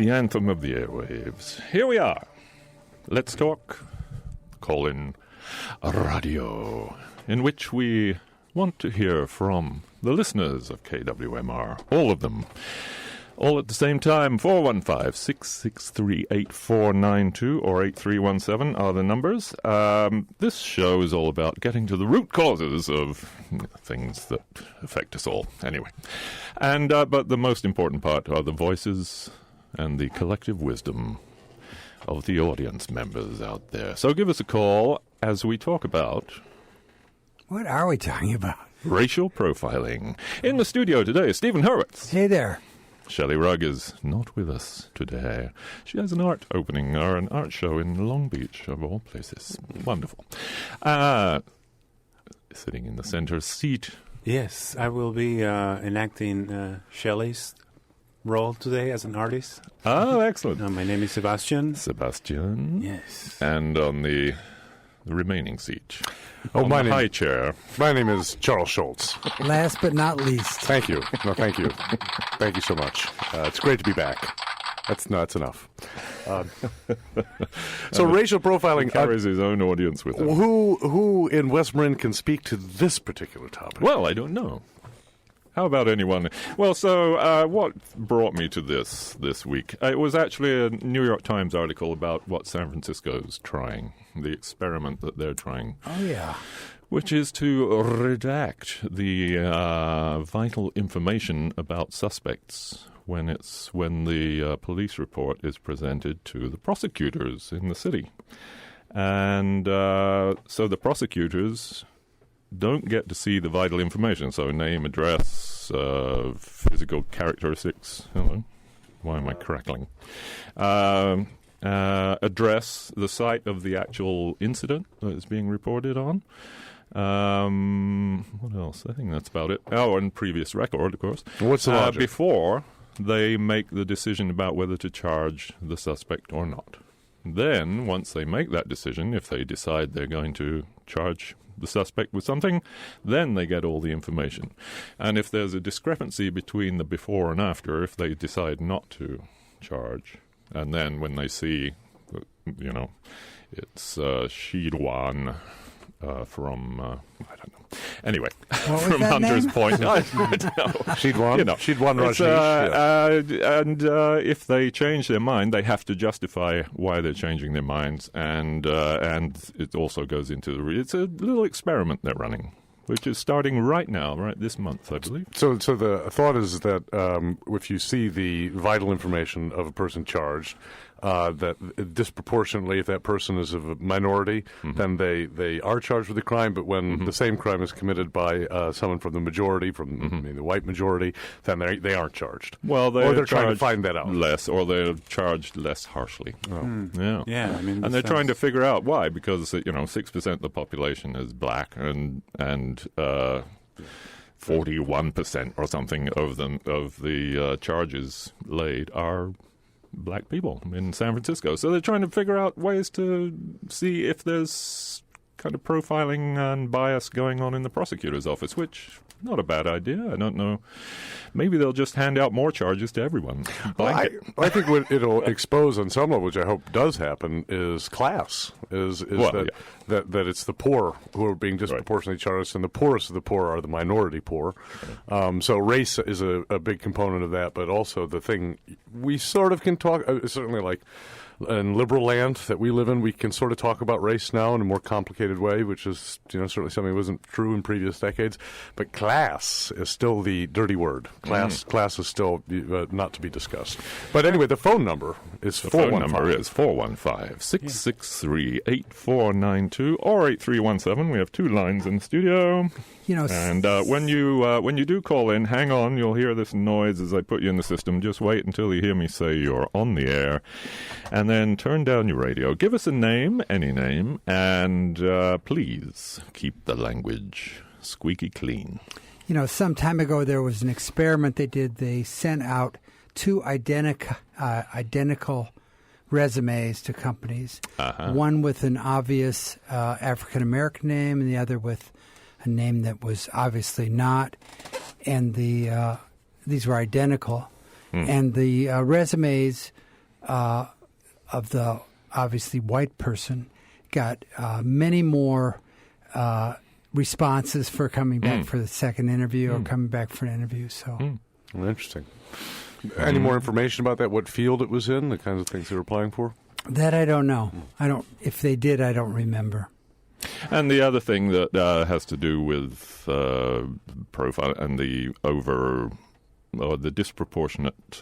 The anthem of the airwaves. Here we are. Let's talk. Call in radio, in which we want to hear from the listeners of KWMR, all of them. All at the same time. 415-663-8492 or 8317 are the numbers. This show is all about getting to the root causes of things that affect us all. Anyway. And but the most important part are the voices and the collective wisdom of the audience members out there. So give us a call as we talk about... What are we talking about? Racial profiling. In the studio today, Stephen Hurwitz. Hey there. Shelley Rugg is not with us today. She has an art opening, or an art show in Long Beach, of all places. Wonderful. Sitting in the center seat. Yes, I will be enacting Shelley's role today as an artist. Oh, excellent. My name is Sebastian. Sebastian. Yes. And on the remaining seat. Oh, my high chair. My name is Charles Schultz. Last but not least. Thank you. No, thank you. Thank you so much. It's great to be back. That's enough. So racial profiling... He carries his own audience with him. Who in West Marin can speak to this particular topic? Well, I don't know. How about anyone? Well, so what brought me to this week? It was actually a New York Times article about what San Francisco's trying, the experiment that they're trying. Oh, yeah. Which is to redact the vital information about suspects when the police report is presented to the prosecutors in the city. And so the prosecutors don't get to see the vital information, so name, address, physical characteristics. Hello, why am I crackling? Address, the site of the actual incident that is being reported on. What else? I think that's about it. Oh, and previous record, of course. What's the logic? Before they make the decision about whether to charge the suspect or not. Then, once they make that decision, if they decide they're going to charge the suspect with something, then they get all the information. And if there's a discrepancy between the before and after, if they decide not to charge, and then when they see, it's Shidwan from, I don't know. Anyway, from Hunter's Point. I don't know. Shidwan And if they change their mind, they have to justify why they're changing their minds. And it also goes into it's a little experiment they're running, which is starting right now, right this month, I believe. So the thought is that if you see the vital information of a person charged, that disproportionately, if that person is of a minority, then they are charged with a crime. But when the same crime is committed by someone from the majority, from the white majority, then they aren't charged. Well, they're trying to find that out less, or they're charged less harshly. Oh. Yeah. I mean, and they're trying to figure out why, because 6% of the population is black, and 41% or something of the charges laid are black people in San Francisco. So they're trying to figure out ways to see if there's kind of profiling and bias going on in the prosecutor's office, which not a bad idea. I don't know. Maybe they'll just hand out more charges to everyone. I think what it'll expose on some level, which I hope does happen, is class. That it's the poor who are being disproportionately charged, and the poorest of the poor are the minority poor. So race is a big component of that, but also the thing we sort of can talk, certainly like in liberal land that we live in, we can sort of talk about race now in a more complicated way, which is certainly something that wasn't true in previous decades. But class is still the dirty word. Class is still not to be discussed. But anyway, the phone number is 415-663-8492 or 8317. We have two lines in the studio. And when you do call in, hang on. You'll hear this noise as I put you in the system. Just wait until you hear me say you're on the air. And then turn down your radio. Give us a name, any name, and please keep the language squeaky clean. Some time ago there was an experiment they did. They sent out two identical resumes to companies, one with an obvious African-American name and the other with a name that was obviously not. And these were identical. And the resumes of the obviously white person got many more responses for coming back for the second interview or coming back for an interview. So Well, interesting. Any more information about that? What field it was in? The kinds of things they were applying for? that I don't know. I don't. If they did, I don't remember. And the other thing that has to do with profile and the the disproportionate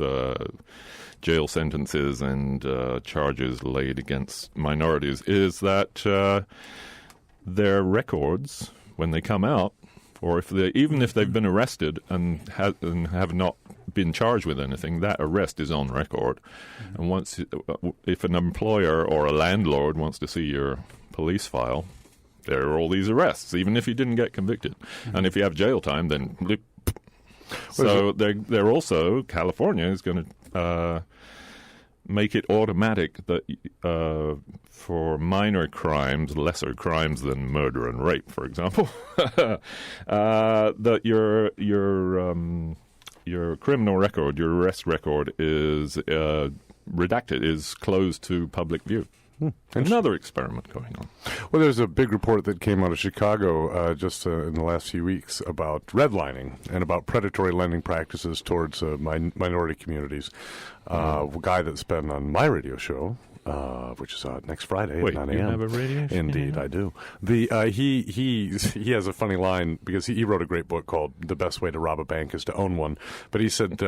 jail sentences and charges laid against minorities is that their records, when they come out, or even if they've been arrested and have not been charged with anything, that arrest is on record. And once, if an employer or a landlord wants to see your police file, there are all these arrests, even if you didn't get convicted. And if you have jail time, then bloop. So they're also, California is going to make it automatic that for minor crimes, lesser crimes than murder and rape, for example, that your criminal record, your arrest record is redacted, is closed to public view. Another experiment going on. Well, there's a big report that came out of Chicago just in the last few weeks about redlining and about predatory lending practices towards minority communities. A guy that's been on my radio show, which is next Friday at 9 a.m. You have a radio show? Indeed, I do. He has a funny line because he wrote a great book called "The Best Way to Rob a Bank is to Own One." But he said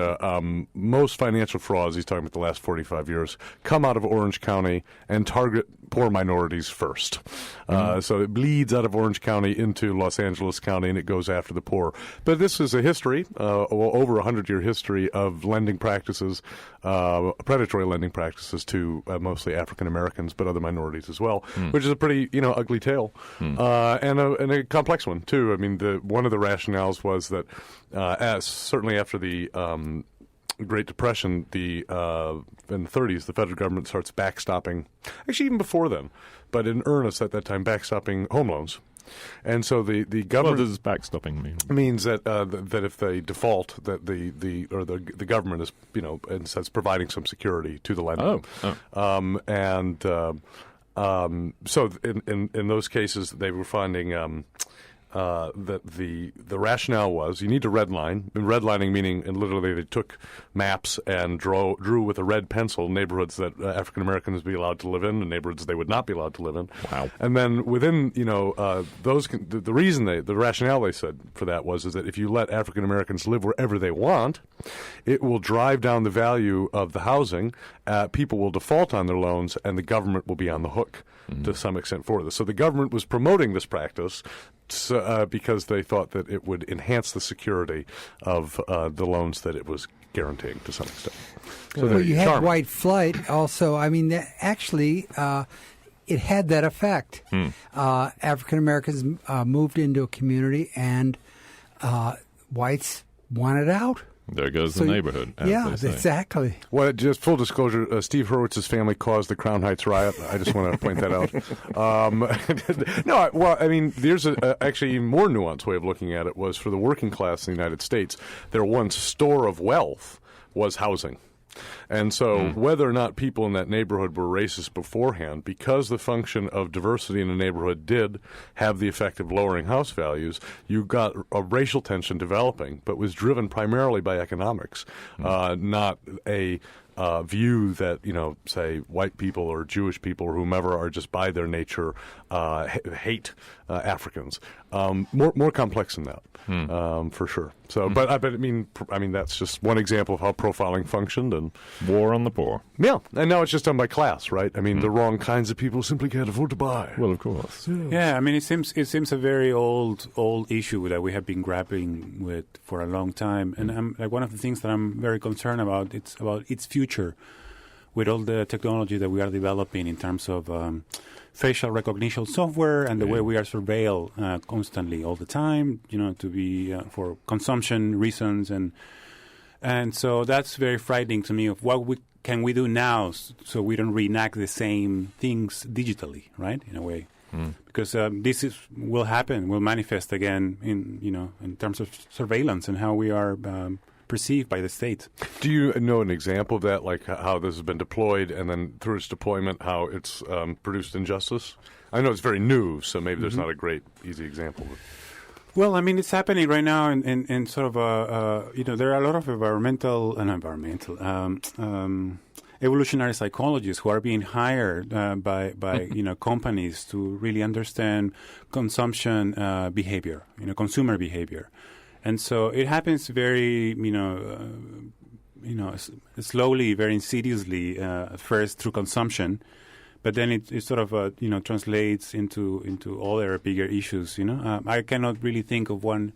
most financial frauds, he's talking about the last 45 years, come out of Orange County and target poor minorities first. So it bleeds out of Orange County into Los Angeles County, and it goes after the poor. But this is a history, over 100-year history of lending practices, predatory lending practices to mostly African Americans, but other minorities as well, which is a pretty ugly tale, and a complex one too. I mean, one of the rationales was that, certainly after the Great Depression, in the 30s, the federal government starts backstopping. Actually, even before then, but in earnest at that time, backstopping home loans. And so the government. What does backstopping mean? Means that that if they default, that the government is and says providing some security to the lender. So in those cases, they were finding. That the rationale was you need to redline. Redlining meaning, and literally they took maps and drew with a red pencil neighborhoods that African Americans would be allowed to live in and neighborhoods they would not be allowed to live in. Wow. And then within those, the rationale they said for that is that if you let African Americans live wherever they want, it will drive down the value of the housing. People will default on their loans, and the government will be on the hook to some extent for this. So the government was promoting this practice. Because they thought that it would enhance the security of the loans that it was guaranteeing to some extent. So you had white flight also. I mean, actually, it had that effect. African Americans moved into a community, and whites wanted out. There goes the neighborhood. Yeah, exactly. Well, just full disclosure, Steve Hurwitz's family caused the Crown Heights riot. I just want to point that out. There's actually even more nuanced way of looking at it was for the working class in the United States, their one store of wealth was housing. And so whether or not people in that neighborhood were racist beforehand, because the function of diversity in a neighborhood did have the effect of lowering house values, you got a racial tension developing, but was driven primarily by economics, not a view that, say, white people or Jewish people or whomever are just by their nature hate Africans. More complex than that, for sure. So, but I mean, that's just one example of how profiling functioned and war on the poor. Yeah, and now it's just done by class, right? I mean, the wrong kinds of people simply can't afford to buy. Well, of course. Yeah, I mean, it seems a very old issue that we have been grappling with for a long time, and one of the things that I'm very concerned about it's about its future, with all the technology that we are developing in terms of facial recognition software and the way we are surveilled constantly all the time, to be for consumption reasons, and so that's very frightening to me of what can we do now so we don't reenact the same things digitally, right? In a way, because this will manifest again in terms of surveillance and how we are perceived by the state. Do you know an example of that, like how this has been deployed and then through its deployment, how it's produced injustice? I know it's very new, so maybe there's not a great, easy example. Well, I mean, it's happening right now in sort of there are a lot of evolutionary psychologists who are being hired by companies to really understand consumption behavior, consumer behavior. And so it happens very, slowly, very insidiously, at first through consumption, but then it sort of, translates into other bigger issues, I cannot really think of one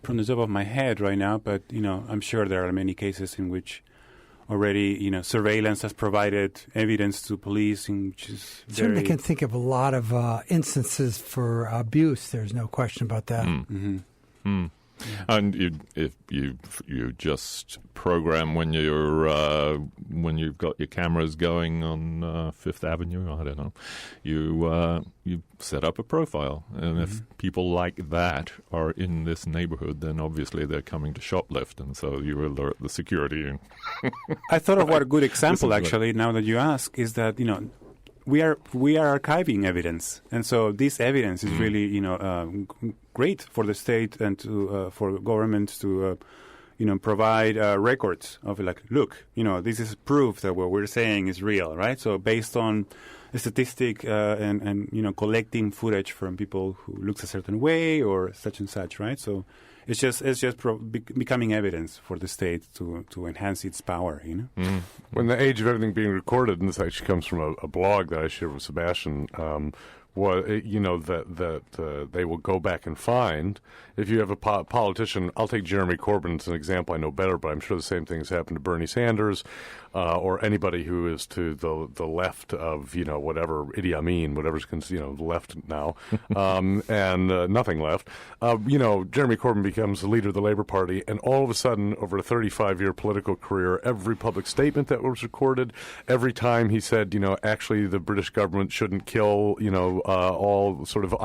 from the top of my head right now, but, I'm sure there are many cases in which already, surveillance has provided evidence to police, which is certainly can think of a lot of instances for abuse. There's no question about that. Mm-hmm. Mm. Yeah. And if you just program when you've got your cameras going on Fifth Avenue, I don't know, you set up a profile, and if people like that are in this neighborhood, then obviously they're coming to shoplift, and so you alert the security. I thought of what a good example actually. Now that you ask, is that we are archiving evidence, and so this evidence is really great for the state and to for governments to provide records of look, this is proof that what we're saying is real, right? So based on a statistic and collecting footage from people who looks a certain way or such and such, right? So it's just becoming evidence for the state to enhance its power, When the age of everything being recorded, and this actually comes from a blog that I shared with Sebastian, that they will go back and find. If you have a politician, I'll take Jeremy Corbyn as an example. I know better, but I'm sure the same thing has happened to Bernie Sanders or anybody who is to the left of whatever Idi Amin, whatever's left now, and nothing left. Jeremy Corbyn becomes the leader of the Labour Party, and all of a sudden, over a 35-year political career, every public statement that was recorded, every time he said, actually the British government shouldn't kill, all sort of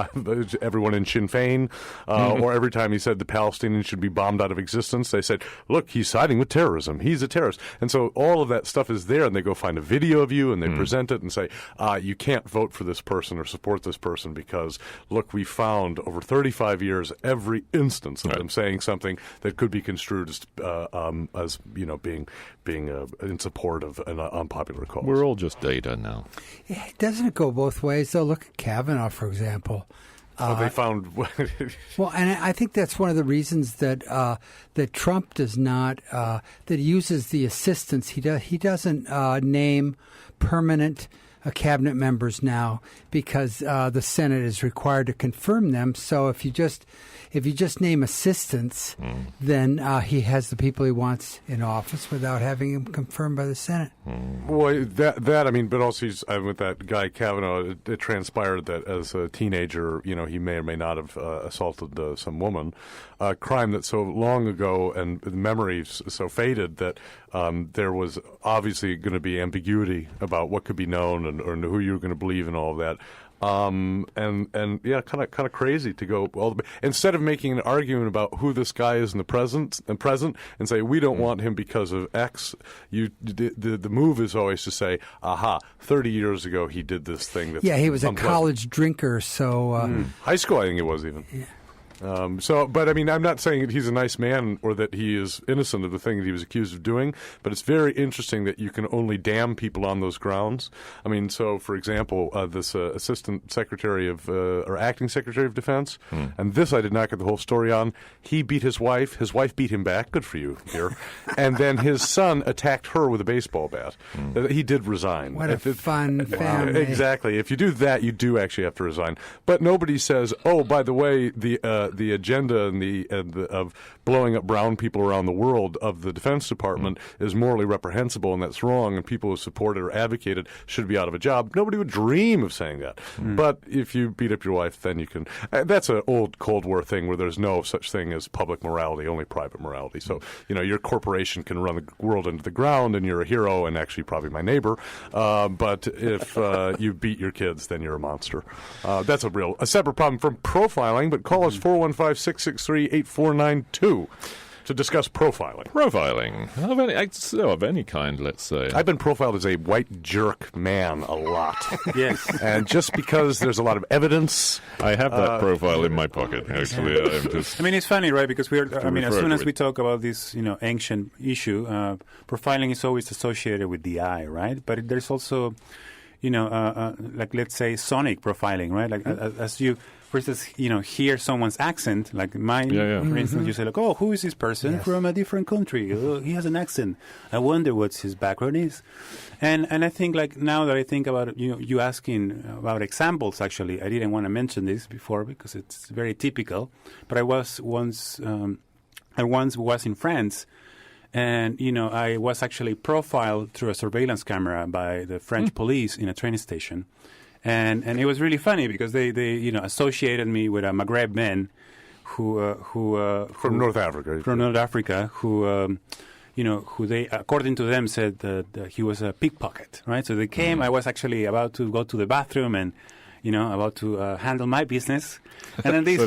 everyone in Sinn Féin, or every time he said the Palestinians should be bombed out of existence, they said, look, he's siding with terrorism. He's a terrorist. And so all of that stuff is there, and they go find a video of you, and they present it and say, you can't vote for this person or support this person because, look, we found over 35 years every instance of them saying something that could be construed as being in support of an unpopular cause. We're all just data now. Doesn't it go both ways, though? Look at Kavanaugh, for example. They found well, and I think that's one of the reasons that that Trump does not that uses the assistants. He doesn't name permanent cabinet members now because the Senate is required to confirm them. So if you just name assistants, then he has the people he wants in office without having them confirmed by the Senate. Well, that I mean, but also with that guy Kavanaugh, it transpired that as a teenager, he may or may not have assaulted some woman, a crime that's so long ago and the memory's so faded that there was obviously going to be ambiguity about what could be known or who you were going to believe and all of that. And yeah, kind of crazy to go all the instead of making an argument about who this guy is in the present and say we don't want him because of X. The move is always to say, aha, 30 years ago he did this thing. That's he was unpleasant. a college drinker, so high school I think it was even. Yeah. But I mean, I'm not saying that he's a nice man or that he is innocent of the thing that he was accused of doing, but it's very interesting that you can only damn people on those grounds. I mean, so for example, this assistant secretary of or acting secretary of defense, and this I did not get the whole story on. He beat his wife beat him back. Good for you, dear. And then his son attacked her with a baseball bat. He did resign. What a fun family. Exactly. If you do that, you do actually have to resign. But nobody says, oh, by the way, the agenda and of blowing up brown people around the world of the Defense Department is morally reprehensible, and that's wrong, and people who support it or advocate it should be out of a job. Nobody would dream of saying that. But if you beat up your wife, then you can. That's an old Cold War thing where there's no such thing as public morality, only private morality. So, your corporation can run the world into the ground, and you're a hero, and actually probably my neighbor. But if you beat your kids, then you're a monster. That's a separate problem from profiling, but call us 415-663-8492. to discuss profiling. Profiling of any kind, let's say. I've been profiled as a white jerk man a lot. Yes. And just because there's a lot of evidence... I have that profile in my pocket, actually. I mean, it's funny, right? Because as soon as we talk about this, ancient issue, profiling is always associated with the eye, right? But there's also, like, let's say, sonic profiling, right? Like, as you... For instance, hear someone's accent, like mine, for instance, you say, like, oh, who is this person from a different country? Oh, he has an accent. I wonder what his background is. And I think, like, now that I think about it, you asking about examples, actually, I didn't want to mention this before because it's very typical. But I once was in France, and, I was actually profiled through a surveillance camera by the French police in a train station. And it was really funny because they associated me with a Maghreb man who from North Africa, who they, according to them, said that he was a pickpocket, right? So they came. I was actually about to go to the bathroom and about to handle my business, and then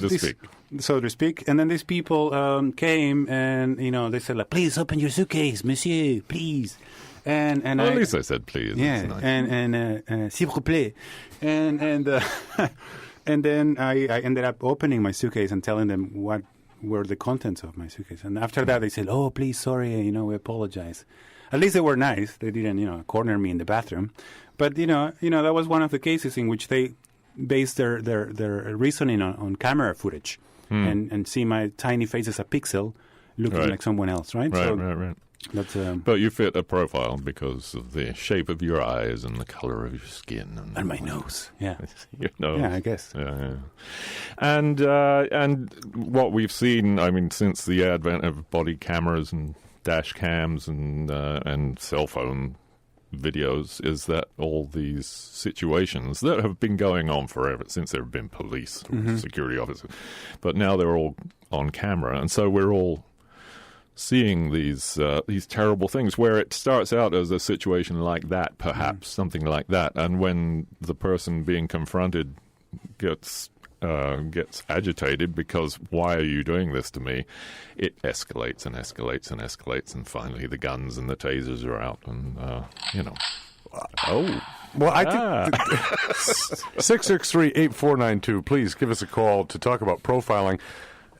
so to speak. And then these people came and they said, like, please open your suitcase, monsieur, please. And at least I said please. Yeah, nice. and s'il vous plaît, and and then I ended up opening my suitcase and telling them what were the contents of my suitcase. And after that, they said, "Oh, please, sorry, we apologize." At least they were nice. They didn't, corner me in the bathroom. But that was one of the cases in which they based their reasoning on camera footage and see my tiny face as a pixel looking like someone else, right? Right. But you fit a profile because of the shape of your eyes and the color of your skin and my nose. Yeah, your nose. Yeah, I guess. Yeah. And what we've seen, I mean, since the advent of body cameras and dash cams and cell phone videos, is that all these situations that have been going on forever since there have been police or security officers, but now they're all on camera, and so we're all seeing these terrible things where it starts out as a situation like that, perhaps something like that, and when the person being confronted gets agitated because why are you doing this to me, it escalates and escalates and escalates, and finally the guns and the tasers are out, and Well, I think 663-8492. Please give us a call to talk about profiling.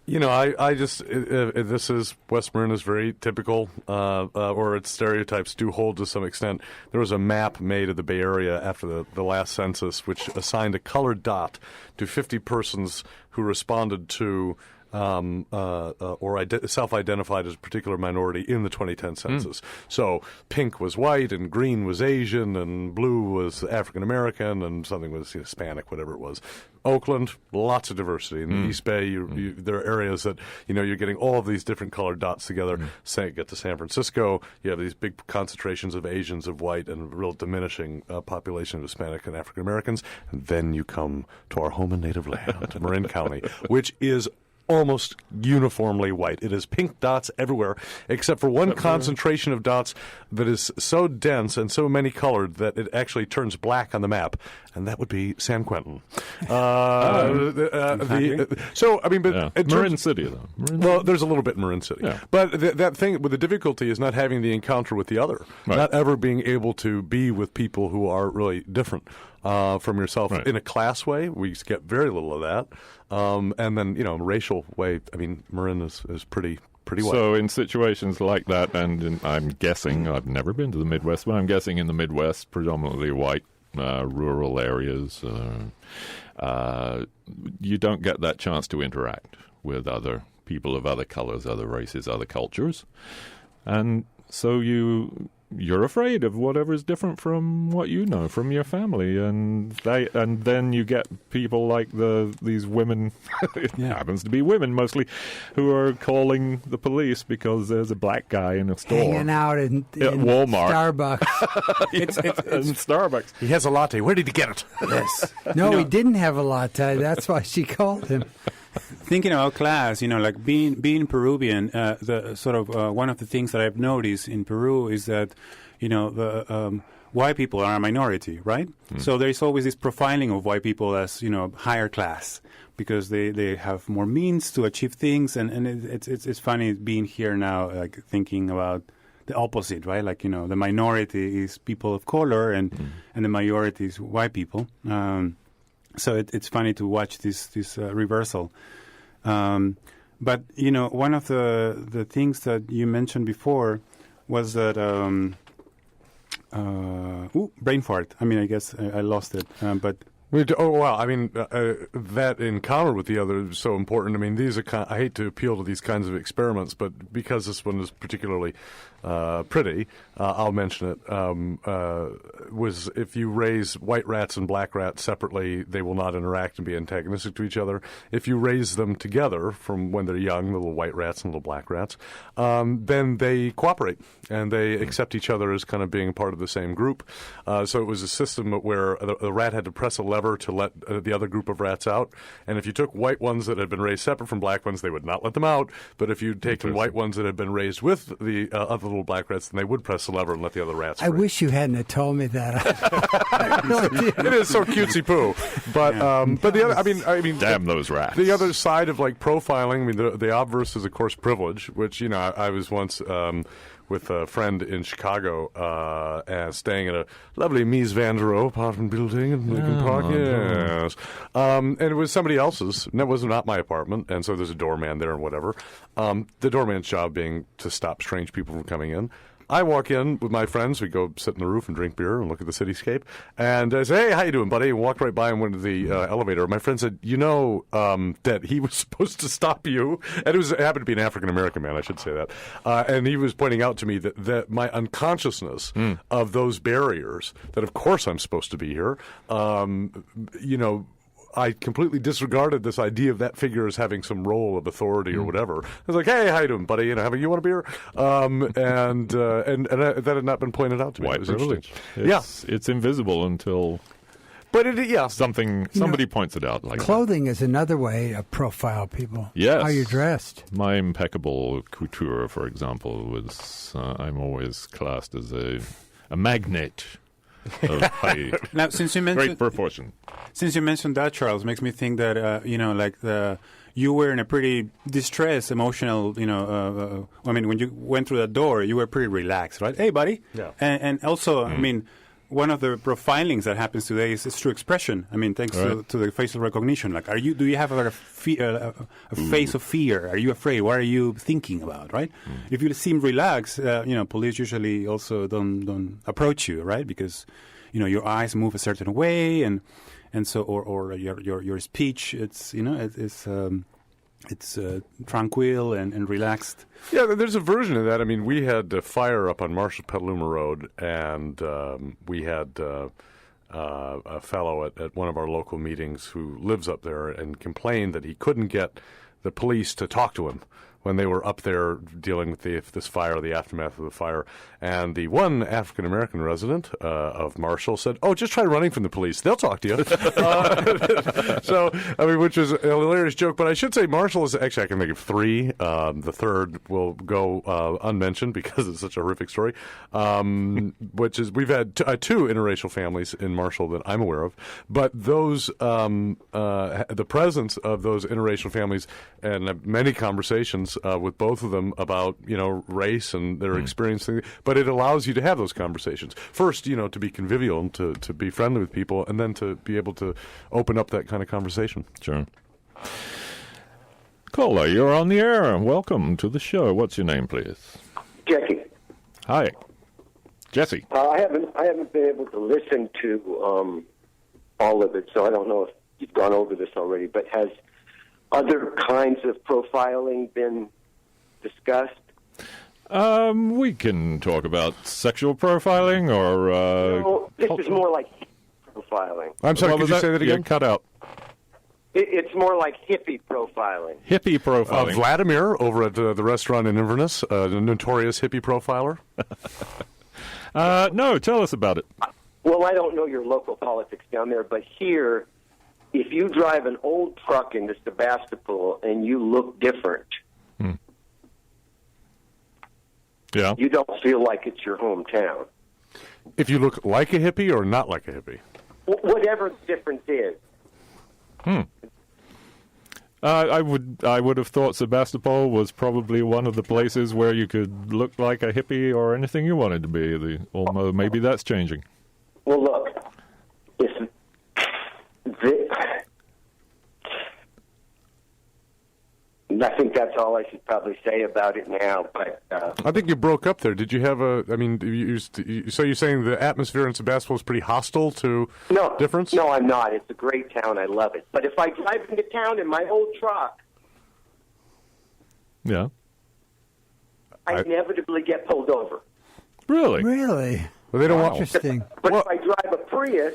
I just this is West Marin is very typical, or its stereotypes do hold to some extent. There was a map made of the Bay Area after the last census, which assigned a colored dot to 50 persons who responded to or self-identified as a particular minority in the 2010 census. So pink was white, and green was Asian, and blue was African American, and something was Hispanic, whatever it was. Oakland, lots of diversity. In the East Bay, there are areas that, you're getting all of these different colored dots together. Get to San Francisco, you have these big concentrations of Asians, of white, and a real diminishing population of Hispanic and African Americans. And then you come to our home and native land, Marin County, which is almost uniformly white. It is pink dots everywhere, except for one concentration of dots that is so dense and so many colored that it actually turns black on the map, and that would be San Quentin. Marin City, though. Well, there's a little bit in Marin City. Yeah. But that thing with the difficulty is not having the encounter with the other, not ever being able to be with people who are really different from yourself in a class way. We get very little of that. And then, racial way, I mean, Marin is pretty white. So in situations like that, and I'm guessing, I've never been to the Midwest, but I'm guessing in the Midwest, predominantly white rural areas, you don't get that chance to interact with other people of other colors, other races, other cultures. And so you're afraid of whatever's different from what you know from your family, and then you get people like these women. It happens to be women mostly, who are calling the police because there's a black guy in a store hanging out in Walmart, Starbucks. it's Starbucks. He has a latte. Where did he get it? Yes. No, he didn't have a latte. That's why she called him. Thinking about class, like being Peruvian, the sort of one of the things that I've noticed in Peru is that, white people are a minority, right? So there is always this profiling of white people as, higher class because they have more means to achieve things. And it's funny being here now, like thinking about the opposite, right? Like, the minority is people of color and the majority is white people. So it's funny to watch this reversal. But, one of the things that you mentioned before was that, brain fart. I mean, I guess I lost it, but... that encounter with the other is so important. I mean, these are I hate to appeal to these kinds of experiments, but because this one is particularly pretty, I'll mention it. Was if you raise white rats and black rats separately, they will not interact and be antagonistic to each other. If you raise them together from when they're young, the little white rats and little black rats, then they cooperate and they accept each other as kind of being part of the same group. So it was a system where the rat had to press a lever to let the other group of rats out. And if you took white ones that had been raised separate from black ones, they would not let them out. But if you'd taken white ones that had been raised with the other little black rats, then they would press the lever and let the other rats free. I wish you hadn't have told me that. It is so cutesy poo. But but the other, I mean, damn those rats. The other side of like profiling, I mean, the obverse is of course privilege, which I was once with a friend in Chicago, staying at a lovely Mies van der Rohe apartment building in Lincoln Park. Yes, and it was somebody else's. And that was not my apartment, and so there's a doorman there and whatever. The doorman's job being to stop strange people from coming in. I walk in with my friends. We go sit on the roof and drink beer and look at the cityscape. And I say, "Hey, how you doing, buddy?" And walked right by and went to the elevator. My friend said, that he was supposed to stop you. And it happened to be an African-American man, I should say that. And he was pointing out to me that my unconsciousness of those barriers, that of course I'm supposed to be here, I completely disregarded this idea of that figure as having some role of authority or whatever. I was like, "Hey, how you doing, buddy? You want a beer?" And that had not been pointed out to me. White privilege. It's invisible until. But somebody points it out. Like clothing is another way to profile people. Yes, how you're dressed. My impeccable couture, for example, was I'm always classed as a magnate. Now, since you mentioned great proportion. Since you mentioned that, Charles, makes me think that you were in a pretty distressed, emotional. When you went through that door, you were pretty relaxed, right? Hey, buddy. Yeah. And also, I mean, one of the profilings that happens today is through expression. I mean, thanks to the facial recognition. Like, do you have a face of fear? Are you afraid? What are you thinking about? Right? If you seem relaxed, police usually also don't approach you, right? Because your eyes move a certain way, and so or your speech, it's tranquil and relaxed. Yeah, there's a version of that. I mean, we had a fire up on Marshall Petaluma Road, and we had a fellow at one of our local meetings who lives up there and complained that he couldn't get the police to talk to him when they were up there dealing with this fire, the aftermath of the fire. And the one African-American resident of Marshall said, "Oh, just try running from the police. They'll talk to you." So, which was a hilarious joke. But I should say Marshall is actually, I can think of three. The third will go unmentioned because it's such a horrific story, which is we've had two interracial families in Marshall that I'm aware of. But those, the presence of those interracial families and many conversations with both of them about race and their experiencing, but it allows you to have those conversations first, to be convivial and to be friendly with people, and then to be able to open up that kind of conversation. Sure. Caller, you're on the air. Welcome to the show. What's your name, please? Jesse. Hi, Jesse. I haven't been able to listen to all of it, so I don't know if you've gone over this already. But has other kinds of profiling been discussed? We can talk about sexual profiling or... no, this is more like profiling. I'm sorry, could you say that again? Cut out. It's more like hippie profiling. Hippie profiling. Vladimir over at the restaurant in Inverness, the notorious hippie profiler. No, tell us about it. Well, I don't know your local politics down there, but here, if you drive an old truck into Sebastopol and you look different, yeah, you don't feel like it's your hometown. If you look like a hippie or not like a hippie? Whatever the difference is. I would have thought Sebastopol was probably one of the places where you could look like a hippie or anything you wanted to be. Although maybe that's changing. Well, look, I think that's all I should probably say about it now. But I think you broke up there. Did you have a? I mean, so you're saying the atmosphere in Sebastopol is pretty hostile to difference? No, I'm not. It's a great town. I love it. But if I drive into town in my old truck, yeah, I inevitably get pulled over. Really? Really? Well, they don't want. Interesting. But if I drive a Prius,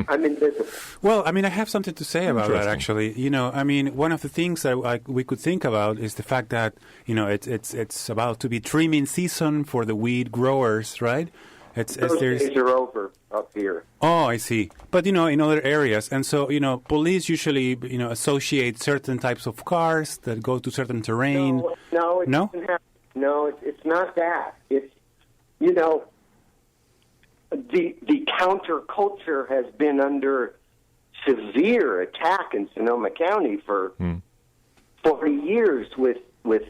I'm invisible. Well, I mean, I have something to say about that, actually. You know, I mean, one of the things that we could think about is the fact that, you know, it's about to be trimming season for the weed growers, right? Those days are over up here. Oh, I see. But, you know, in other areas. And so, you know, police usually, you know, associate certain types of cars that go to certain terrain. No, it's not that. It's, you know, the counterculture has been under severe attack in Sonoma County for 40 years with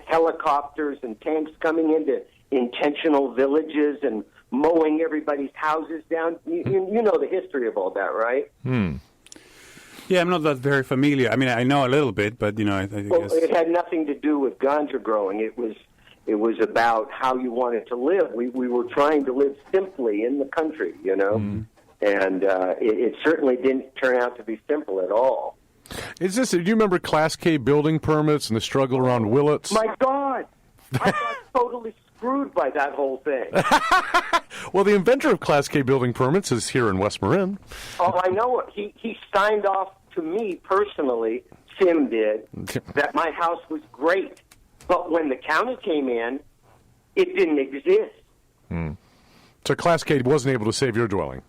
helicopters and tanks coming into intentional villages and mowing everybody's houses down. You know the history of all that, right? Yeah, I'm not that very familiar. I mean, I know a little bit, but, you know, I guess... it had nothing to do with ganja growing. It was about how you wanted to live. We were trying to live simply in the country, you know, and it certainly didn't turn out to be simple at all. Do you remember Class K building permits and the struggle around Willits? My God, I got totally screwed by that whole thing. Well, the inventor of Class K building permits is here in West Marin. Oh, I know it. He signed off to me personally, Tim did, that my house was great. But when the county came in, it didn't exist. So Class K wasn't able to save your dwelling?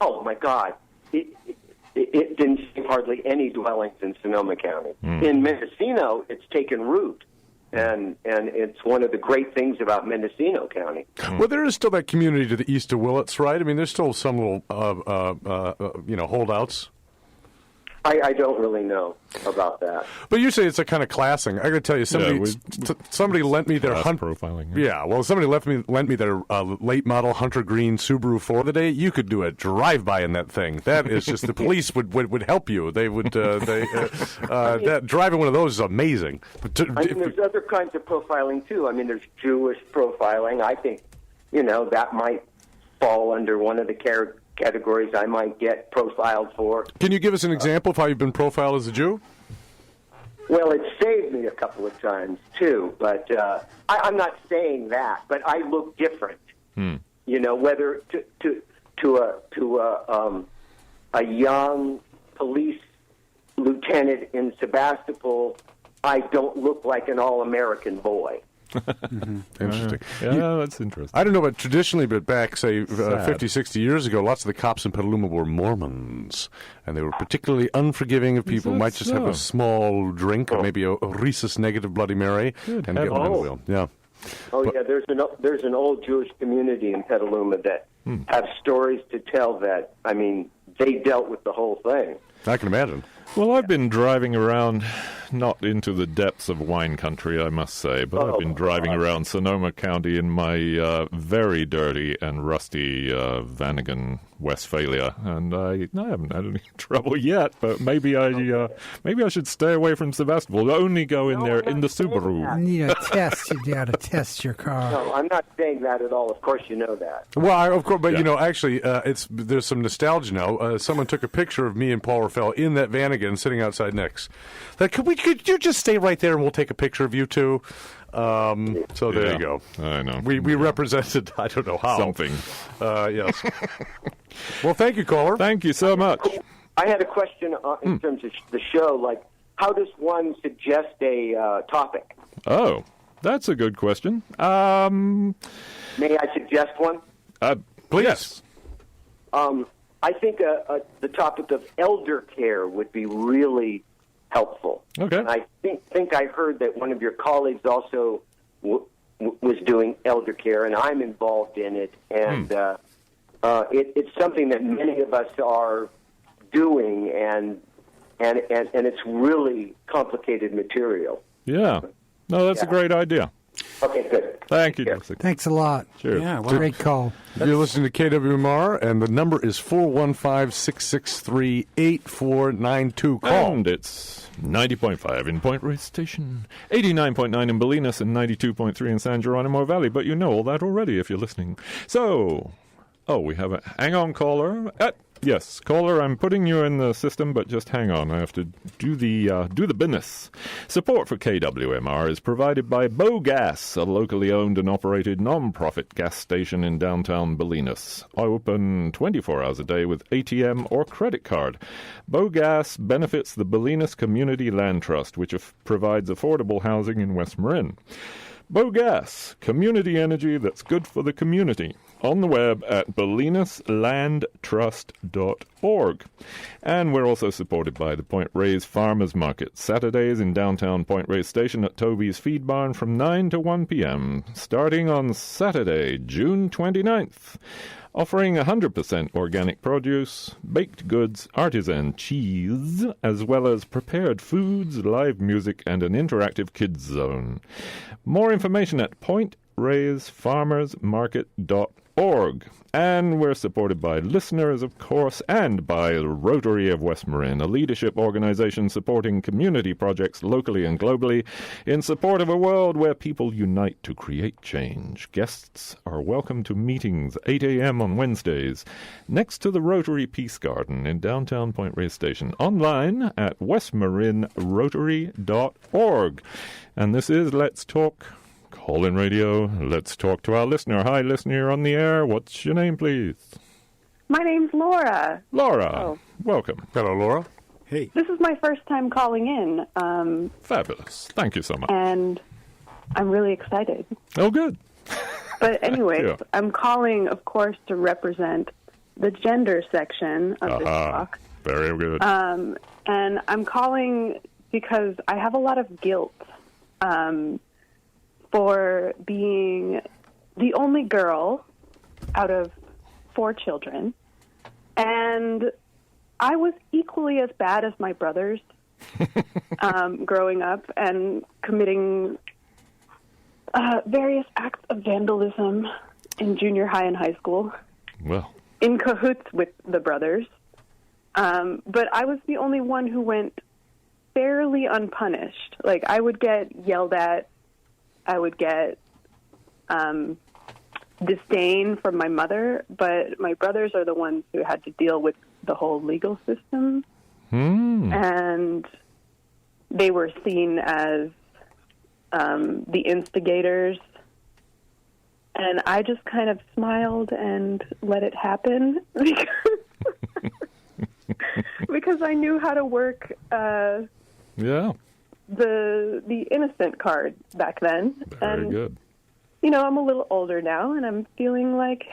Oh, my God. It didn't save hardly any dwellings in Sonoma County. In Mendocino, it's taken root. And it's one of the great things about Mendocino County. Well, there is still that community to the east of Willits, right? I mean, there's still some little, holdouts. I don't really know about that. But you say it's a kind of classing. I got to tell you, somebody lent me their profiling. Yeah, well, somebody lent me their late model Hunter Green Subaru for the day. You could do a drive-by in that thing. That is just the police would help you. They would that driving one of those is amazing. There's other kinds of profiling too. I mean, there's Jewish profiling. I think that might fall under one of the categories I might get profiled for. Can you give us an example of how you've been profiled as a Jew? Well, it saved me a couple of times too, but I'm not saying that. But I look different. Whether to a young police lieutenant in Sebastopol, I don't look like an all-American boy. Interesting. That's interesting. I don't know, but traditionally, back, say, 50, 60 years ago, lots of the cops in Petaluma were Mormons, and they were particularly unforgiving of people who might just have a small drink or maybe a rhesus negative Bloody Mary and get them on the wheel. Yeah. There's an old Jewish community in Petaluma that have stories to tell that, I mean, they dealt with the whole thing. I can imagine. Well, I've been driving around, not into the depths of wine country, I must say, but I've been driving around Sonoma County in my very dirty and rusty Vanagon Westphalia, and I haven't had any trouble yet. But maybe I should stay away from Sebastopol. Only go in there in the Subaru. You need a test. You got to test your car. No, I'm not saying that at all. Of course, you know that. Well, of course, but actually, there's some nostalgia now. Someone took a picture of me and Paul Raffel in that Vanagon sitting outside Nick's. Could you just stay right there and we'll take a picture of you two? So there you go. I know. We represented, I don't know how. Something. Yes. Well, thank you, caller. Thank you so much. I had a question in terms of the show. Like, how does one suggest a topic? Oh, that's a good question. May I suggest one? Please. Yes. I think the topic of elder care would be really helpful. Okay. And I think I heard that one of your colleagues also was doing elder care, and I'm involved in it, and it's something that many of us are doing, and it's really complicated material. Yeah. No, that's a great idea. Okay, good. Thank you, Yeah. Jessica. Thanks a lot. Cheers. Yeah, well, Great call. You're listening to KWMR, and the number is 415-663-8492. Call. And it's 90.5 in Point Reyes Station, 89.9 in Bolinas, and 92.3 in San Geronimo Valley. But you know all that already if you're listening. So, we have a hang-on caller. Yes, caller, I'm putting you in the system, but just hang on. I have to do the business. Support for KWMR is provided by Bow Gas, a locally owned and operated non-profit gas station in downtown Bolinas. Open 24 hours a day with ATM or credit card. Bow Gas benefits the Bolinas Community Land Trust, which provides affordable housing in West Marin. Bow Gas, community energy that's good for the community. On the web at bolinaslandtrust.org. And we're also supported by the Point Reyes Farmers Market, Saturdays in downtown Point Reyes Station at Toby's Feed Barn from 9 to 1 p.m., starting on Saturday, June 29th. Offering 100% organic produce, baked goods, artisan cheese, as well as prepared foods, live music, and an interactive kids zone. More information at pointreyesfarmersmarket.org. And we're supported by listeners, of course, and by the Rotary of West Marin, a leadership organization supporting community projects locally and globally in support of a world where people unite to create change. Guests are welcome to meetings 8 a.m. on Wednesdays next to the Rotary Peace Garden in downtown Point Reyes Station. Online at westmarinrotary.org. And this is Let's Talk Call-in radio. Let's talk to our listener. Hi, listener, you're on the air. What's your name, please? My name's Laura. Laura, welcome. Hello, Laura. hey. This is my first time calling in. Fabulous. Thank you so much. And I'm really excited. Oh, good. But anyways, Yeah. I'm calling, of course, to represent the gender section of this talk. Very good. And I'm calling because I have a lot of guilt for being the only girl out of 4 children. And I was equally as bad as my brothers growing up and committing various acts of vandalism in junior high and high school. Well, In cahoots with the brothers. But I was the only one who went fairly unpunished. Like, I would get yelled at. I would get disdain from my mother, but my brothers are the ones who had to deal with the whole legal system. And they were seen as the instigators. And I just kind of smiled and let it happen because I knew how to work yeah. the innocent card back then. Very good. You know, I'm a little older now, and I'm feeling like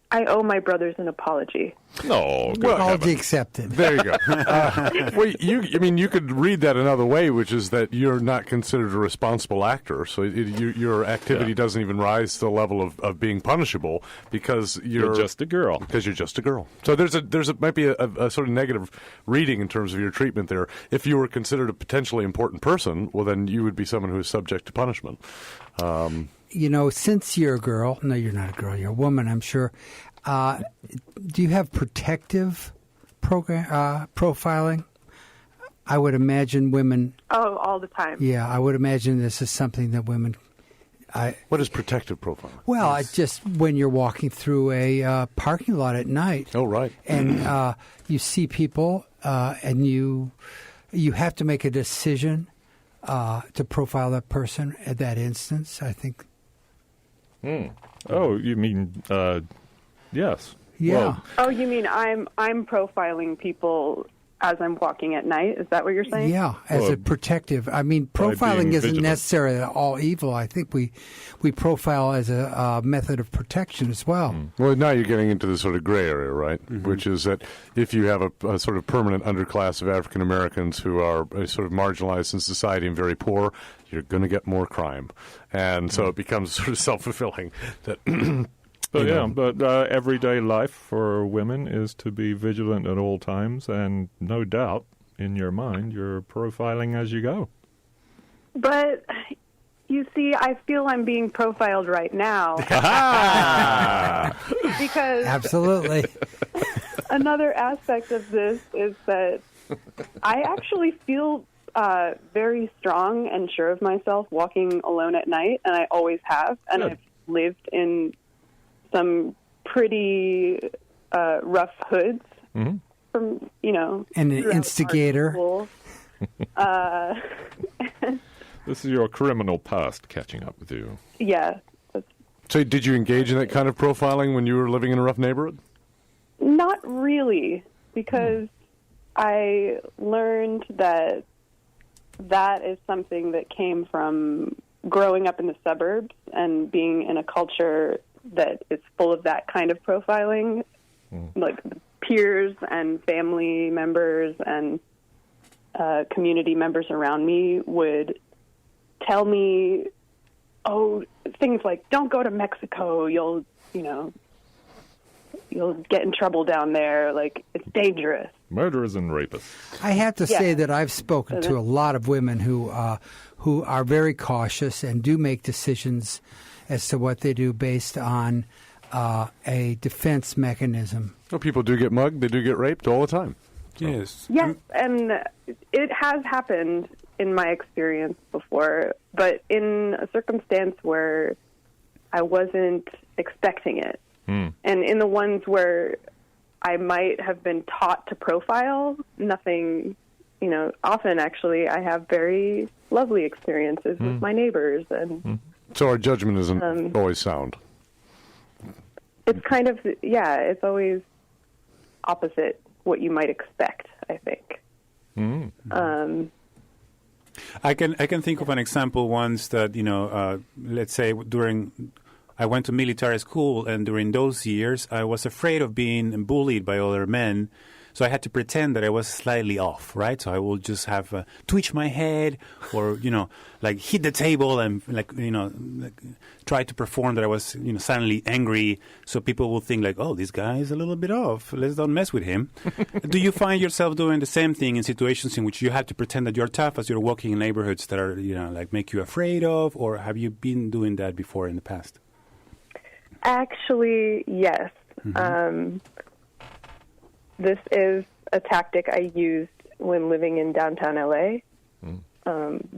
I owe my brothers an apology. No, good Apology heavens. accepted. There you go. Well, you could read that another way, which is that you're not considered a responsible actor, so your activity doesn't even rise to the level of being punishable because You're just a girl. Because you're just a girl. So might be a sort of negative reading in terms of your treatment there. If you were considered a potentially important person, well, then you would be someone who is subject to punishment. You know, since you're a girl, no, you're not a girl, you're a woman, I'm sure. Do you have protective profiling? I would imagine women. Oh, all the time. Yeah, I would imagine this is something that women. What is protective profiling? Well, I just when you're walking through a parking lot at night. Oh, right. And you see people, and you have to make a decision to profile that person at that instance. I think. Oh, you mean, yes. Yeah. Well, Oh, you mean I'm profiling people as I'm walking at night. Is that what you're saying? Yeah, as a protective. I mean, profiling isn't necessarily all evil. I think we profile as a method of protection as well. Well, now you're getting into the sort of gray area, right? Which is that if you have a sort of permanent underclass of African Americans who are sort of marginalized in society and very poor, you're going to get more crime. And so it becomes sort of self-fulfilling that... But everyday life for women is to be vigilant at all times, and no doubt in your mind you're profiling as you go. But you see, I feel I'm being profiled right now. Because absolutely. Another aspect of this is that I actually feel very strong and sure of myself walking alone at night, and I always have, and I've lived in some pretty rough hoods from, and an instigator. This is your criminal past catching up with you. Yeah. So did you engage in that kind of profiling when you were living in a rough neighborhood? Not really, because I learned that is something that came from growing up in the suburbs and being in a culture that is full of that kind of profiling, like peers and family members and community members around me would tell me, things like, don't go to Mexico, you'll get in trouble down there, like, it's dangerous. Murderers and rapists. I have to say that I've spoken to a lot of women who are very cautious and do make decisions as to what they do based on a defense mechanism. Well, people do get mugged. They do get raped all the time. So. Yes. Yes, and it has happened in my experience before, but in a circumstance where I wasn't expecting it. And in the ones where I might have been taught to profile, nothing, often actually I have very lovely experiences with my neighbors. And so our judgment isn't always sound. It's kind of, it's always opposite what you might expect, I think. I can think of an example once that, let's say I went to military school, and during those years, I was afraid of being bullied by other men. So I had to pretend that I was slightly off, right? So I will just have twitch my head or, like hit the table and try to perform that I was, suddenly angry. So people will think like, oh, this guy is a little bit off. Let's not mess with him. Do you find yourself doing the same thing in situations in which you have to pretend that you're tough as you're walking in neighborhoods that are, make you afraid of? Or have you been doing that before in the past? Actually, yes. This is a tactic I used when living in downtown LA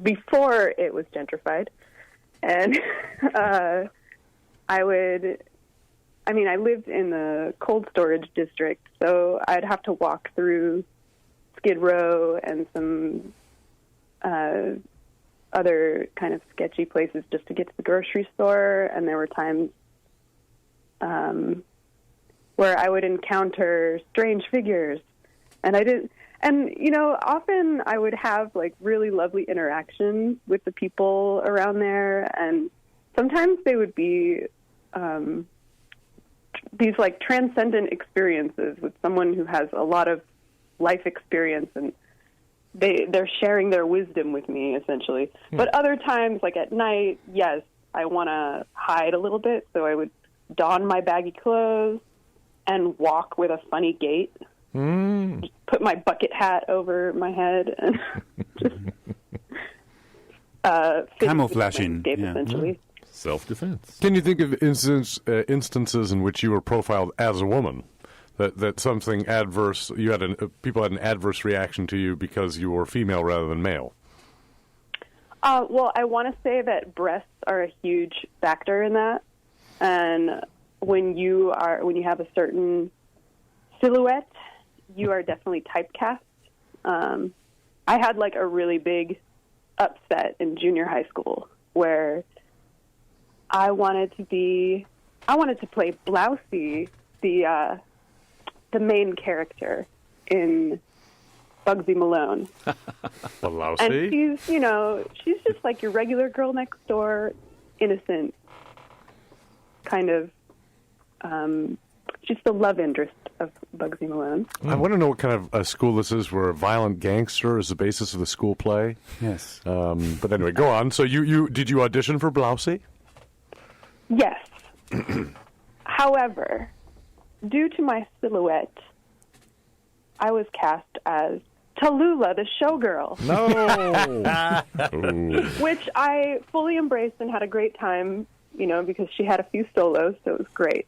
before it was gentrified. And I lived in the cold storage district, so I'd have to walk through Skid Row and some other kind of sketchy places just to get to the grocery store. And there were times where I would encounter strange figures, and often I would have like really lovely interactions with the people around there, and sometimes they would be these like transcendent experiences with someone who has a lot of life experience, and they're sharing their wisdom with me essentially. But other times, like at night, yes, I want to hide a little bit, so I would don my baggy clothes and walk with a funny gait. Put my bucket hat over my head and just camouflaging, essentially. Self-defense. Can you think of instances in which you were profiled as a woman? That something adverse, people had an adverse reaction to you because you were female rather than male? Well, I want to say that breasts are a huge factor in that. And when you have a certain silhouette, you are definitely typecast. I had like a really big upset in junior high school where I wanted to play Blousey, the main character in Bugsy Malone. Blousy. And she's just like your regular girl next door, innocent, kind of, she's the love interest of Bugsy Malone. I want to know what kind of a school this is where a violent gangster is the basis of the school play. Yes. But anyway, go on. So did you audition for Blousy? Yes. However, due to my silhouette, I was cast as Tallulah, the showgirl. No. Which I fully embraced and had a great time, because she had a few solos, so it was great.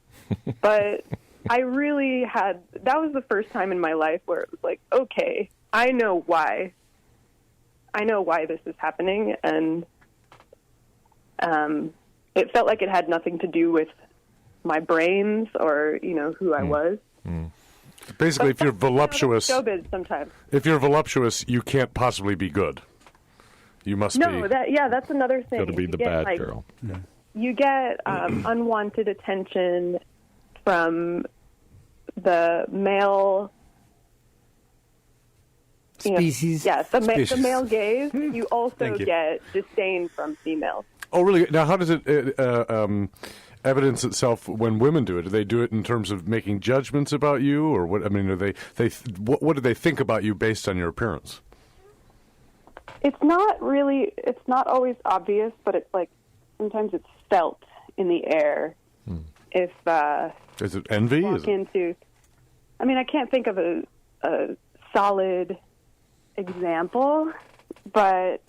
But I really that was the first time in my life where it was like, okay, I know why this is happening, and it felt like it had nothing to do with my brains or, who I was. Basically, if you're voluptuous, showbiz sometimes. If you're voluptuous, you can't possibly be good. You must be. No, that's another thing. Got to be the bad girl. Yeah. You get unwanted attention from the male species. Yes, the male gaze. You also get disdain from females. Oh, really? Now, how does it evidence itself when women do it? Do they do it in terms of making judgments about you, or what? I mean, what do they think about you based on your appearance? It's not always obvious, but it's like sometimes it's felt in the air. If is it envy? I can't think of a solid example, but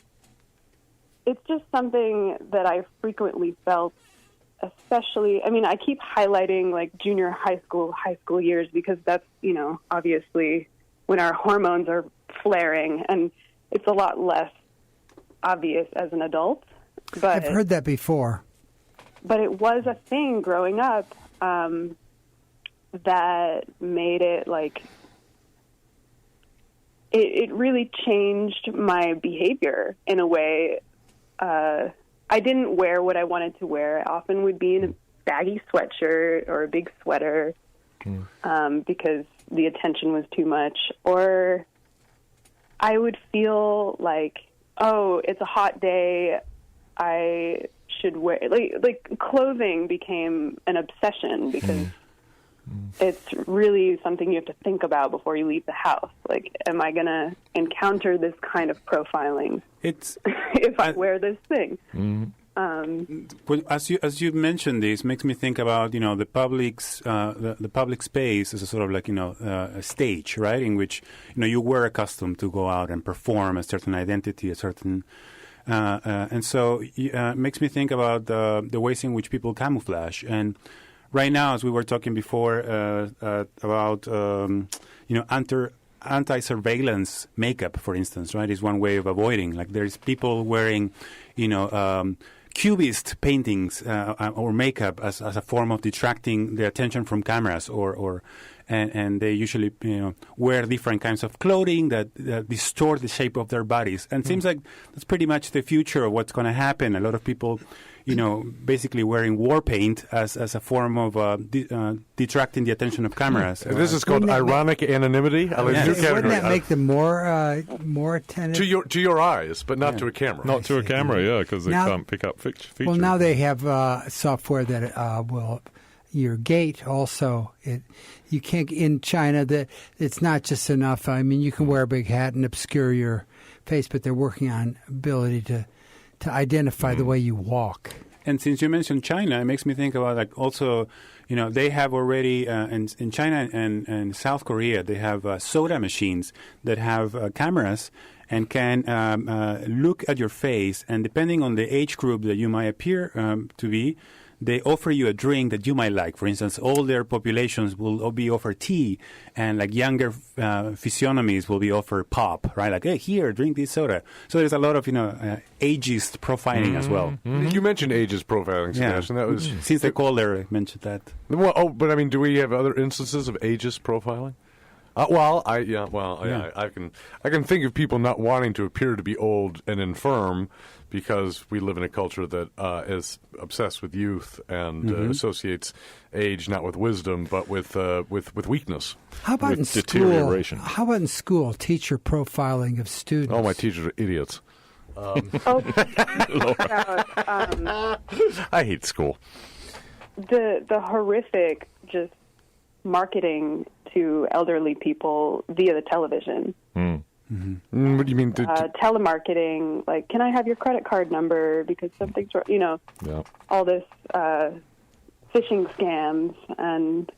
it's just something that I frequently felt. Especially, I keep highlighting like junior high school years because that's, obviously when our hormones are flaring, and it's a lot less obvious as an adult. But I've heard that before. But it was a thing growing up that made it like it really changed my behavior in a way. I didn't wear what I wanted to wear. I often would be in a baggy sweatshirt or a big sweater because the attention was too much. Or I would feel like, oh, it's a hot day, I should wear... Like clothing became an obsession because it's really something you have to think about before you leave the house. Like, am I going to encounter this kind of profiling if I wear this thing? Well, as you mentioned, this makes me think about the public's the public space is a sort of like a stage, right, in which you were accustomed to go out and perform a certain identity, a certain and so it makes me think about the ways in which people camouflage. And right now, as we were talking before about anti-surveillance makeup, for instance, right, is one way of avoiding. Like there's people wearing, cubist paintings or makeup as a form of detracting the attention from cameras, and they usually wear different kinds of clothing that distort the shape of their bodies. And it seems like that's pretty much the future of what's going to happen. A lot of people, basically wearing war paint as a form of detracting the attention of cameras. This is called ironic anonymity. Wouldn't that make them more attentive? To your eyes, but not to a camera. Not to a camera, yeah, because they can't pick up features. Well, now they have software that will... Your gait also, you can't, in China, that it's not just enough. You can wear a big hat and obscure your face, but they're working on ability to identify the way you walk. And since you mentioned China, it makes me think about also, they have already, in China and South Korea, they have soda machines that have cameras and can look at your face, and depending on the age group that you might appear to be, they offer you a drink that you might like. For instance, older populations will be offered tea, and like younger physiognomies will be offered pop, right? Like, hey, here, drink this soda. So there's a lot of ageist profiling as well. Mm-hmm. You mentioned ageist profiling, Sebastian. That was since the caller mentioned that. Well, but do we have other instances of ageist profiling? I can think of people not wanting to appear to be old and infirm because we live in a culture that is obsessed with youth and associates age not with wisdom but with weakness. How about in deterioration? School? How about in school? Teacher profiling of students. Oh, my teachers are idiots. I hate school. The horrific just marketing to elderly people via the television. What do you mean? Telemarketing, like, can I have your credit card number because something's wrong? All this phishing scams and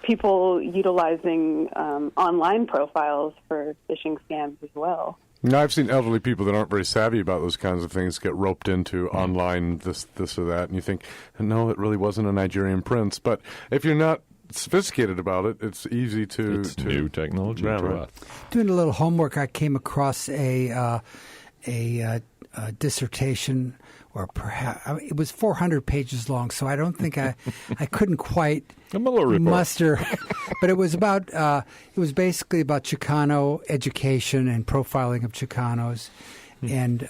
people utilizing online profiles for phishing scams as well. No, I've seen elderly people that aren't very savvy about those kinds of things get roped into online this or that, and you think, no, it really wasn't a Nigerian prince. But if you're not sophisticated about it, it's easy to... It's new technology to us. Doing a little homework, I came across a dissertation, or perhaps it was 400 pages long, so I don't think I couldn't quite muster. But it was about it was basically about Chicano education and profiling of Chicanos, and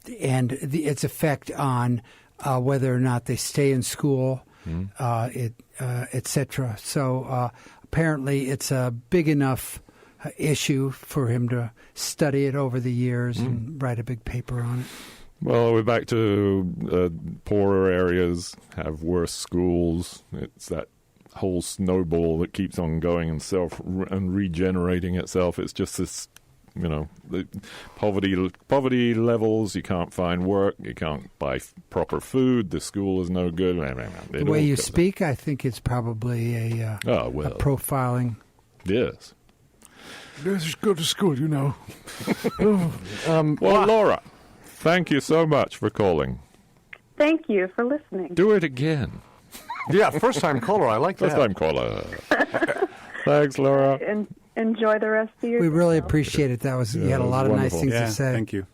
its effect on whether or not they stay in school, etc. So apparently, it's a big enough issue for him to study it over the years and write a big paper on it. Well, we're back to poorer areas have worse schools. It's that whole snowball that keeps on going and regenerating itself. It's just this, the poverty levels. You can't find work. You can't buy proper food. The school is no good. The way you speak, I think it's probably a profiling. Yes. Let's go to school, Laura, thank you so much for calling. Thank you for listening. Do it again. Yeah, first-time caller. I like that. First-time caller. Thanks, Laura. And enjoy the rest of your We really appreciate it. You had a lot of nice things to say. Thank you.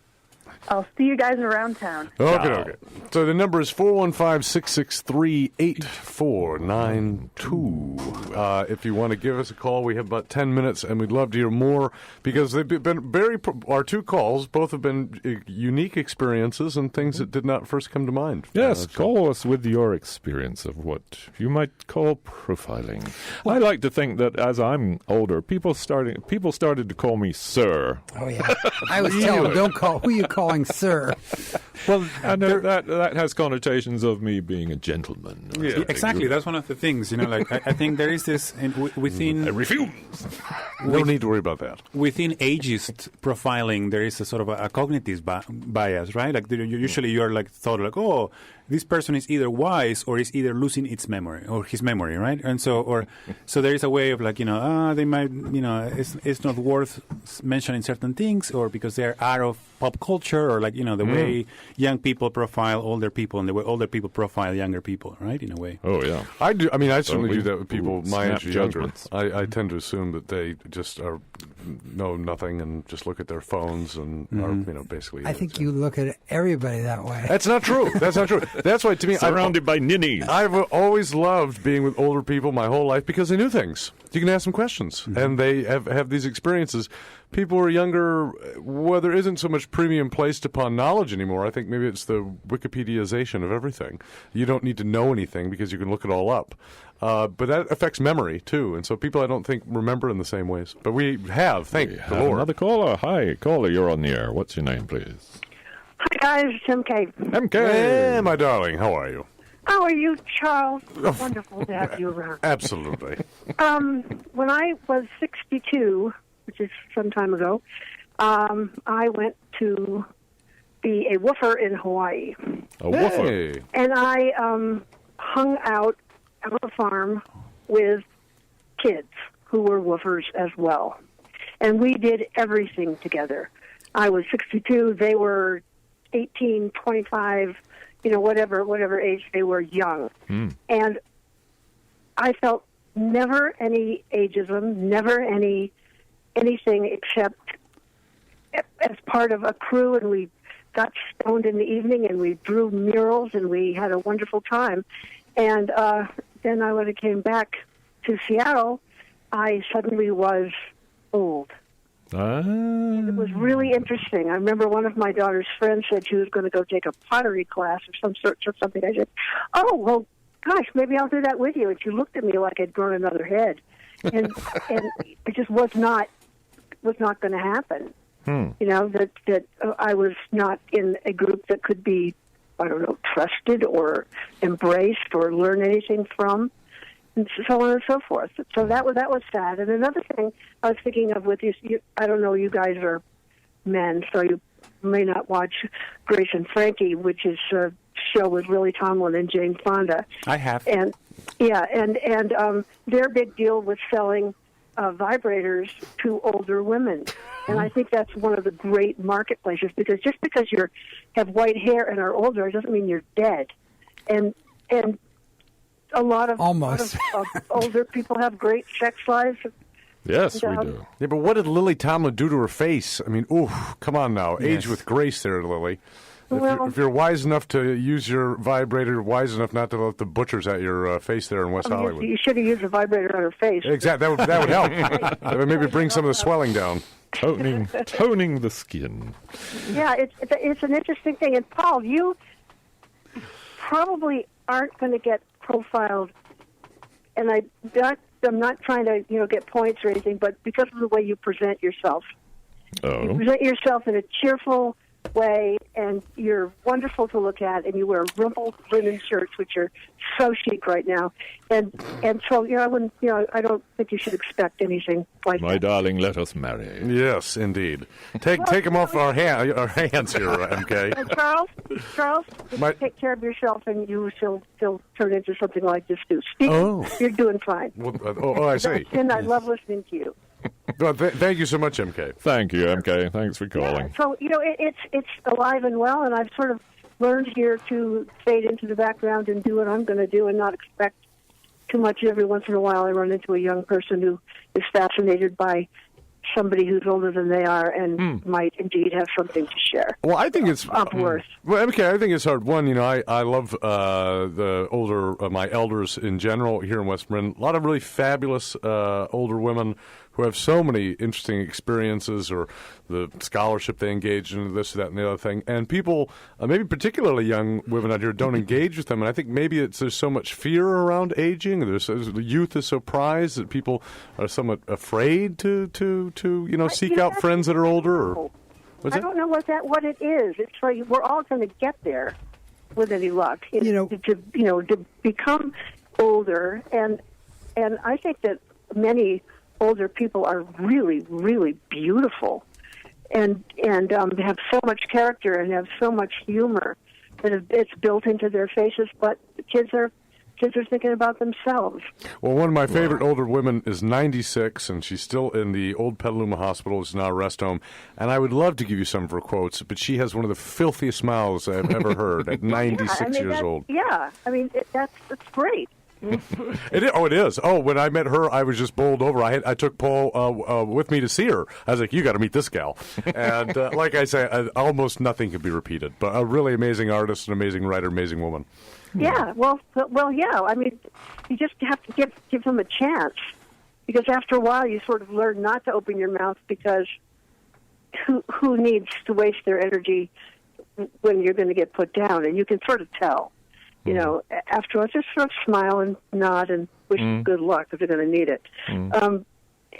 I'll see you guys around town. Okay. So the number is 415-663-8492. If you want to give us a call, we have about 10 minutes, and we'd love to hear more because they've been our two calls both have been unique experiences and things that did not first come to mind. Yes, call us with your experience of what you might call profiling. I like to think that as I'm older, people started to call me sir. Oh yeah, I was telling them, don't call. Who are you calling sir? Well, I know that has connotations of me being a gentleman. Yeah, exactly. That's one of the things, I think there is this within... I refuse. No need to worry about that. Within ageist profiling, there is a sort of a cognitive bias, right? Like usually you're like thought like, oh, this person is either wise or is either losing its memory or his memory, right? And so there is a way of like, they might, it's not worth mentioning certain things, or because they're out of pop culture, or like, the way young people profile older people and the way older people profile younger people, right? In a way. Oh, yeah. I do. I mean, I certainly do that with people my age or younger. I tend to assume that they just know nothing and just look at their phones and are, basically. I think you look at everybody that way. That's not true. That's not true. That's why, to me, surrounded by ninnies. I've always loved being with older people my whole life because they knew things. You can ask them questions, and they have these experiences. People who are younger, well, there isn't so much premium placed upon knowledge anymore. I think maybe it's the Wikipediaization of everything. You don't need to know anything because you can look it all up. But that affects memory, too. And so people, I don't think, remember in the same ways. But we have, thank the Lord. Another caller. Hi, caller, you're on the air. What's your name, please? Hi, guys. It's MK. MK. Hey, my darling. How are you? How are you, Charles? Wonderful to have you around. Absolutely. When I was 62, which is some time ago, I went to be a woofer in Hawaii. A woofer? And I hung out on a farm with kids who were woofers as well. And we did everything together. I was 62. They were 18, 25, whatever age they were, young. And I felt never any ageism, never anything except as part of a crew, and we got stoned in the evening and we drew murals and we had a wonderful time. And then when I came back to Seattle, I suddenly was old. It was really interesting. I remember one of my daughter's friends said she was going to go take a pottery class of some sort or something. I said, "Oh, well, gosh, maybe I'll do that with you." And she looked at me like I'd grown another head, and it just was not going to happen. You know, that I was not in a group that could be, I don't know, trusted or embraced or learn anything from, and so on and so forth. So that was sad. And another thing I was thinking of with this, I don't know, you guys are men, so you may not watch Grace and Frankie, which is a show with Lily Tomlin and Jane Fonda. I have. And their big deal was selling vibrators to older women. And I think that's one of the great marketplaces, because just because you have white hair and are older doesn't mean you're dead. And a lot of older people have great sex lives. Yes, we do. Yeah, but what did Lily Tomlin do to her face? I mean, come on now. Yes. Age with grace there, Lily. If you're wise enough to use your vibrator, wise enough not to let the butchers at your face there in West Hollywood. You should have used a vibrator on her face. Exactly. That would help. That would maybe bring some of the swelling down. Toning the skin. Yeah, it's an interesting thing. And Paul, you probably aren't going to get profiled, and I'm not trying to get points or anything, but because of the way you present yourself. Oh. You present yourself in a cheerful way, and you're wonderful to look at, and you wear rumpled linen shirts, which are so chic right now, and so I don't think you should expect anything like that. My darling, let us marry. Yes, indeed. Take them off our hands here, MK. Charles, just take care of yourself, and you will still turn into something like this too. Steve, you're doing fine. Well, I see. And I love listening to you. Well, thank you so much, MK. Thank you, MK. Thanks for calling. Yeah, so, it's alive and well, and I've sort of learned here to fade into the background and do what I'm going to do and not expect too much. Every once in a while I run into a young person who is fascinated by somebody who's older than they are and might indeed have something to share. Well, I think it's worth. Well, MK, I think it's hard. One, I love the older my elders in general here in West Marin. A lot of really fabulous older women who have so many interesting experiences, or the scholarship they engage in, this, that, and the other thing. And people, maybe particularly young women out here, don't engage with them. And I think maybe there's so much fear around aging. The youth is so prized that people are somewhat afraid to seek out friends that are older. Or, I don't know what it is. It's like we're all going to get there with any luck. To become older, and I think that many older people are really, really beautiful, and have so much character and have so much humor that it's built into their faces. But the kids are thinking about themselves. Well, one of my favorite older women is 96, and she's still in the old Petaluma Hospital. It's now a rest home. And I would love to give you some of her quotes, but she has one of the filthiest smiles I've ever heard at 96 years old. Yeah, that's great. It is. Oh, when I met her, I was just bowled over. I took Paul with me to see her. I was like, you got to meet this gal. And like I say, almost nothing can be repeated. But a really amazing artist, an amazing writer, amazing woman. Yeah, well, yeah. You just have to give them a chance, because after a while, you sort of learn not to open your mouth, because who needs to waste their energy when you're going to get put down, and you can sort of tell. After all, just sort of smile and nod and wish them good luck if they're going to need it.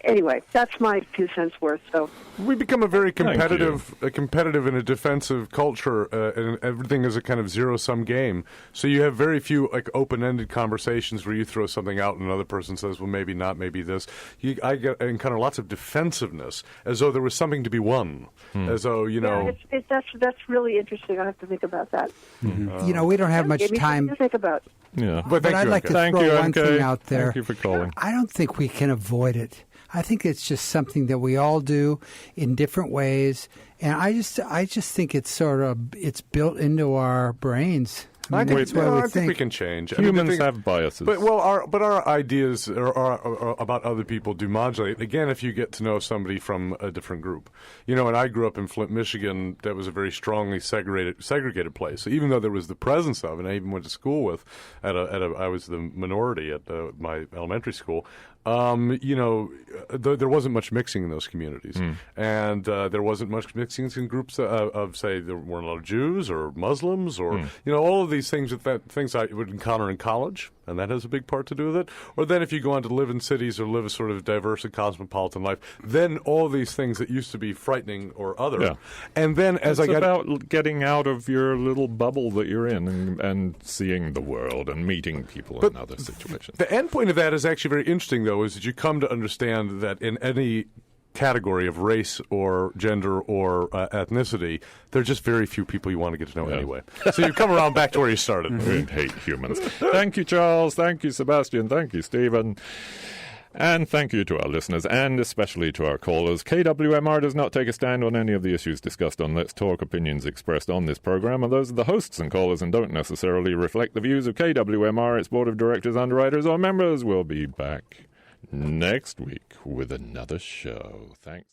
Anyway, that's my 2 cents worth. So we become a very competitive and a defensive culture, and everything is a kind of zero-sum game. So you have very few open-ended conversations where you throw something out and another person says, "Well, maybe not, maybe this." I encounter lots of defensiveness, as though there was something to be won, as though that's really interesting. I have to think about that. We don't have much time to think about. Yeah, but I'd like to throw one thing out there. Thank you for calling. I don't think we can avoid it. I think it's just something that we all do in different ways, and I just think it's it's built into our brains. I think we can change. Humans have biases, but our ideas are about other people do modulate. Again, if you get to know somebody from a different group, and I grew up in Flint, Michigan. That was a very strongly segregated place. So even though there was the presence of, and I even went to school with, I was the minority at my elementary school. there wasn't much mixing in those communities. And there wasn't much mixing in groups of, say, there weren't a lot of Jews or Muslims or, all of these things things I would encounter in college, and that has a big part to do with it. Or then if you go on to live in cities or live a sort of diverse and cosmopolitan life, then all these things that used to be frightening or other. Yeah. And then as it's about getting out of your little bubble that you're in and seeing the world and meeting people in other situations. The end point of that is actually very interesting, though, is that you come to understand that in any category of race or gender or ethnicity, there are just very few people you want to get to know anyway. So you come around back to where you started. We hate humans. Thank you, Charles. Thank you, Sebastian. Thank you, Stephen. And thank you to our listeners, and especially to our callers. KWMR does not take a stand on any of the issues discussed on Let's Talk. Opinions expressed on this program are those of the hosts and callers and don't necessarily reflect the views of KWMR, its board of directors, underwriters, or members. We'll be back next week with another show. Thanks.